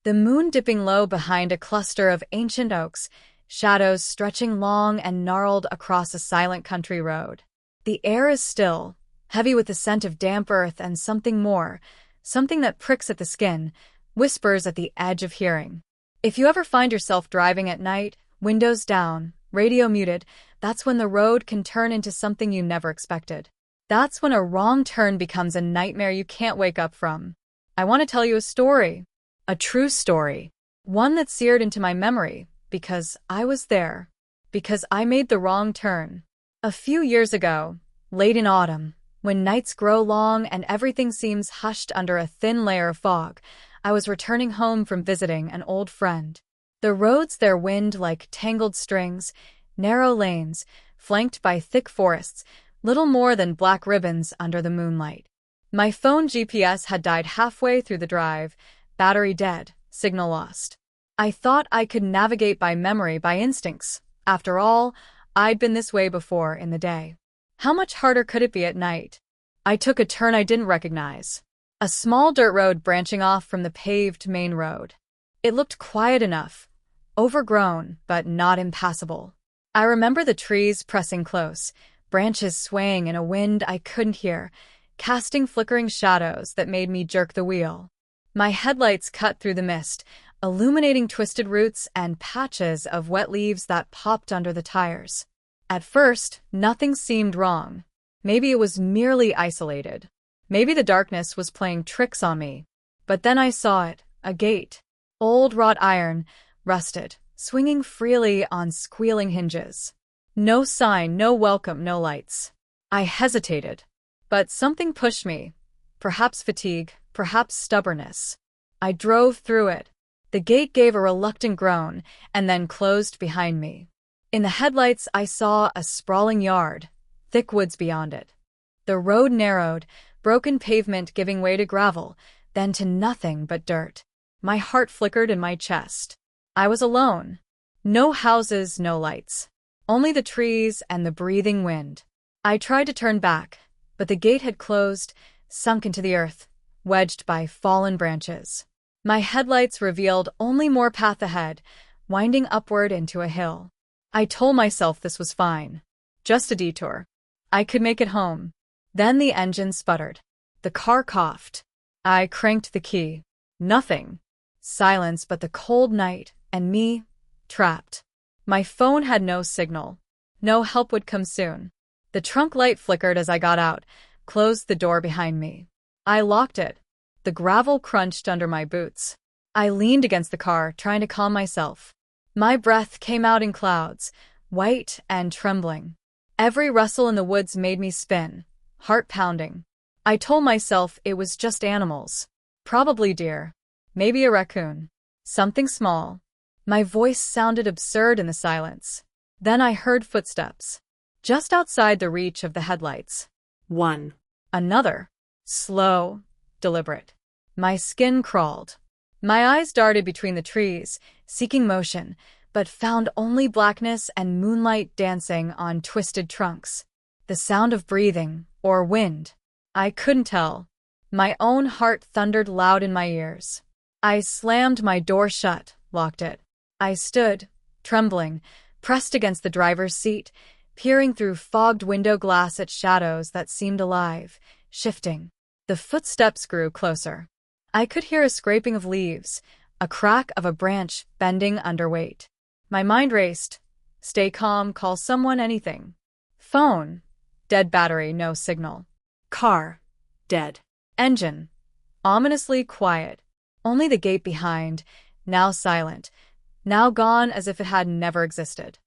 the moon dipping low behind a cluster of ancient oaks, shadows stretching long and gnarled across a silent country road. The air is still, heavy with the scent of damp earth and something more, something that pricks at the skin, whispers at the edge of hearing. If you ever find yourself driving at night, windows down, radio muted, that's when the road can turn into something you never expected. That's when a wrong turn becomes a nightmare you can't wake up from. I want to tell you a story. A true story. One that seared into my memory, because I was there. Because I made the wrong turn. A few years ago, late in autumn, when nights grow long and everything seems hushed under a thin layer of fog, I was returning home from visiting an old friend. The roads there wind like tangled strings, narrow lanes, flanked by thick forests, little more than black ribbons under the moonlight. My phone GPS had died halfway through the drive, battery dead, signal lost. I thought I could navigate by memory, by instincts. After all, I'd been this way before in the day. How much harder could it be at night? I took a turn I didn't recognize. A small dirt road branching off from the paved main road. It looked quiet enough, overgrown, but not impassable. I remember the trees pressing close, branches swaying in a wind I couldn't hear, casting flickering shadows that made me jerk the wheel. My headlights cut through the mist, illuminating twisted roots and patches of wet leaves that popped under the tires. At first, nothing seemed wrong. Maybe it was merely isolated. Maybe the darkness was playing tricks on me. But then I saw it, a gate. Old wrought iron, rusted, swinging freely on squealing hinges. No sign, no welcome, no lights. I hesitated. But something pushed me. Perhaps fatigue, perhaps stubbornness. I drove through it. The gate gave a reluctant groan, and then closed behind me. In the headlights I saw a sprawling yard, thick woods beyond it. The road narrowed, broken pavement giving way to gravel, then to nothing but dirt. My heart flickered in my chest. I was alone. No houses, no lights. Only the trees and the breathing wind. I tried to turn back, but the gate had closed, sunk into the earth, wedged by fallen branches. My headlights revealed only more path ahead, winding upward into a hill. I told myself this was fine. Just a detour. I could make it home. Then the engine sputtered. The car coughed. I cranked the key. Nothing. Silence, but the cold night, and me, trapped. My phone had no signal. No help would come soon. The trunk light flickered as I got out, closed the door behind me. I locked it. The gravel crunched under my boots. I leaned against the car, trying to calm myself. My breath came out in clouds, white and trembling. Every rustle in the woods made me spin, heart pounding. I told myself it was just animals. Probably deer. Maybe a raccoon. Something small. My voice sounded absurd in the silence. Then I heard footsteps. Just outside the reach of the headlights. One. Another. Slow. Deliberate. My skin crawled. My eyes darted between the trees, seeking motion, but found only blackness and moonlight dancing on twisted trunks. The sound of breathing, or wind. I couldn't tell. My own heart thundered loud in my ears. I slammed my door shut, locked it. I stood, trembling, pressed against the driver's seat, peering through fogged window glass at shadows that seemed alive, shifting. The footsteps grew closer. I could hear a scraping of leaves, a crack of a branch bending under weight. My mind raced. Stay calm, call someone, anything. Phone. Dead battery, no signal. Car. Dead. Engine. Ominously quiet. Only the gate behind, now silent, now gone as if it had never existed.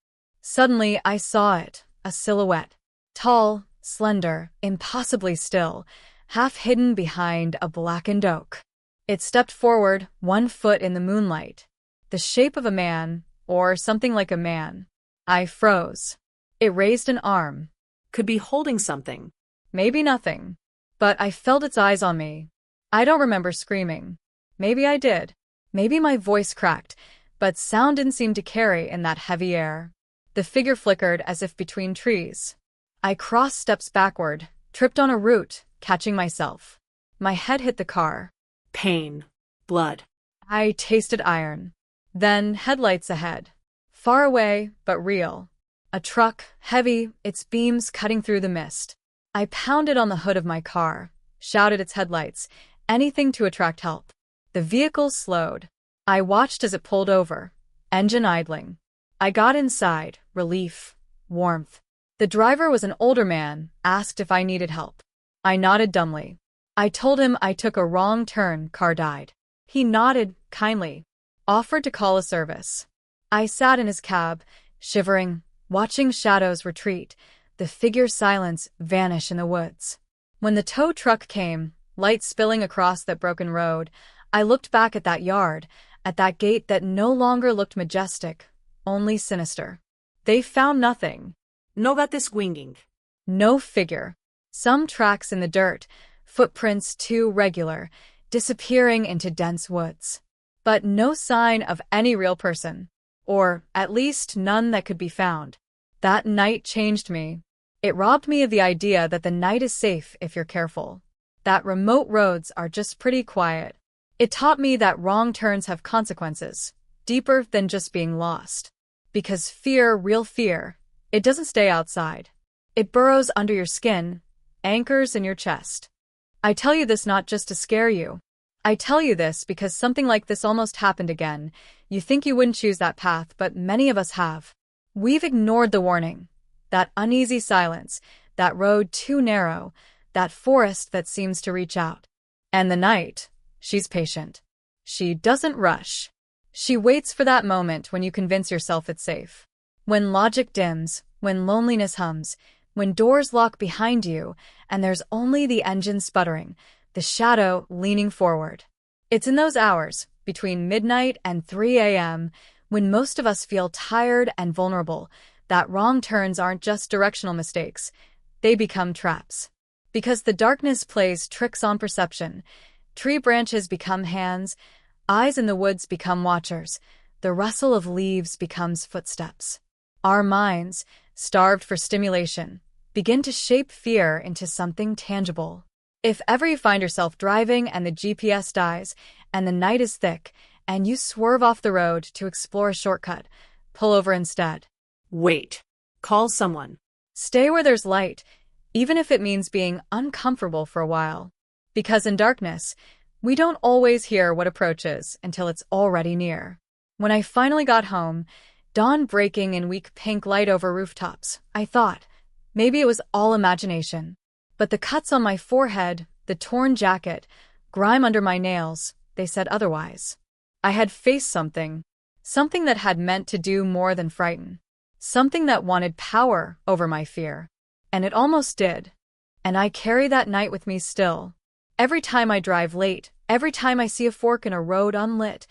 Suddenly I saw it, a silhouette. Tall, slender, impossibly still, half hidden behind a blackened oak. It stepped forward, 1 foot in the moonlight. The shape of a man, or something like a man. I froze. It raised an arm. Could be holding something. Maybe nothing. But I felt its eyes on me. I don't remember screaming. Maybe I did. Maybe my voice cracked, but sound didn't seem to carry in that heavy air. The figure flickered as if between trees. I crossed steps backward, tripped on a root, catching myself. My head hit the car. Pain. Blood. I tasted iron. Then headlights ahead. Far away, but real. A truck, heavy, its beams cutting through the mist. I pounded on the hood of my car, shouted its headlights, anything to attract help. The vehicle slowed. I watched as it pulled over, engine idling. I got inside, relief, warmth. The driver was an older man, asked if I needed help. I nodded dumbly. I told him I took a wrong turn, car died. He nodded, kindly, offered to call a service. I sat in his cab, shivering, watching shadows retreat, the figure's silence vanish in the woods. When the tow truck came, light spilling across that broken road, I looked back at that yard, at that gate that no longer looked majestic, only sinister. They found nothing. No got swinging. No figure. Some tracks in the dirt, footprints too regular, disappearing into dense woods. But no sign of any real person. Or, at least, none that could be found. That night changed me. It robbed me of the idea that the night is safe if you're careful. That remote roads are just pretty quiet. It taught me that wrong turns have consequences, deeper than just being lost. Because fear, real fear, it doesn't stay outside. It burrows under your skin, anchors in your chest. I tell you this not just to scare you. I tell you this because something like this almost happened again. You think you wouldn't choose that path, but many of us have. We've ignored the warning. That uneasy silence, that road too narrow, that forest that seems to reach out. And the night, she's patient. She doesn't rush. She waits for that moment when you convince yourself it's safe. When logic dims, when loneliness hums, when doors lock behind you, and there's only the engine sputtering, the shadow leaning forward. It's in those hours, between midnight and 3 a.m., when most of us feel tired and vulnerable, that wrong turns aren't just directional mistakes. They become traps. Because the darkness plays tricks on perception. Tree branches become hands, eyes in the woods become watchers, the rustle of leaves becomes footsteps. Our minds, starved for stimulation, begin to shape fear into something tangible. If ever you find yourself driving and the GPS dies, and the night is thick, and you swerve off the road to explore a shortcut, pull over instead. Wait. Call someone. Stay where there's light, even if it means being uncomfortable for a while. Because in darkness, we don't always hear what approaches until it's already near. When I finally got home, dawn breaking in weak pink light over rooftops, I thought, maybe it was all imagination. But the cuts on my forehead, the torn jacket, grime under my nails, they said otherwise. I had faced something that had meant to do more than frighten. Something that wanted power over my fear. And it almost did. And I carry that night with me still. Every time I drive late, every time I see a fork in a road unlit,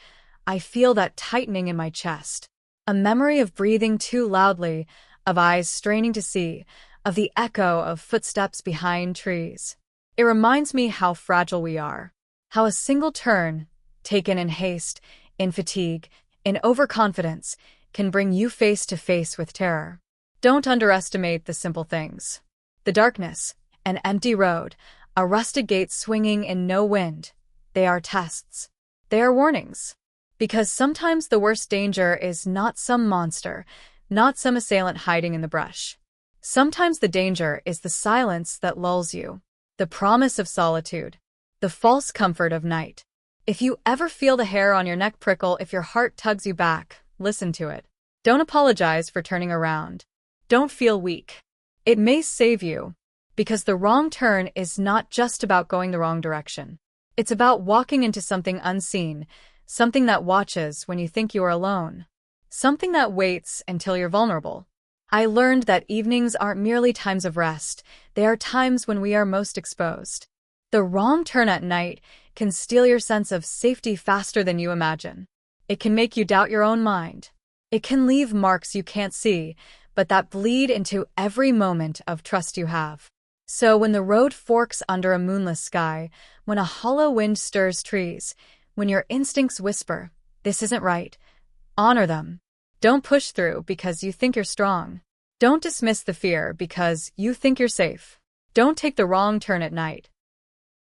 I feel that tightening in my chest. A memory of breathing too loudly, of eyes straining to see, of the echo of footsteps behind trees. It reminds me how fragile we are. How a single turn, taken in haste, in fatigue, in overconfidence, can bring you face to face with terror. Don't underestimate the simple things. The darkness, an empty road, a rusted gate swinging in no wind. They are tests. They are warnings. Because sometimes the worst danger is not some monster, not some assailant hiding in the brush. Sometimes the danger is the silence that lulls you, the promise of solitude, the false comfort of night. If you ever feel the hair on your neck prickle, if your heart tugs you back, listen to it. Don't apologize for turning around. Don't feel weak. It may save you, because the wrong turn is not just about going the wrong direction. It's about walking into something unseen, something that watches when you think you are alone, something that waits until you're vulnerable. I learned that evenings aren't merely times of rest, they are times when we are most exposed. The wrong turn at night can steal your sense of safety faster than you imagine. It can make you doubt your own mind. It can leave marks you can't see, but that bleed into every moment of trust you have. So when the road forks under a moonless sky, when a hollow wind stirs trees, when your instincts whisper, "This isn't right," honor them. Don't push through because you think you're strong. Don't dismiss the fear because you think you're safe. Don't take the wrong turn at night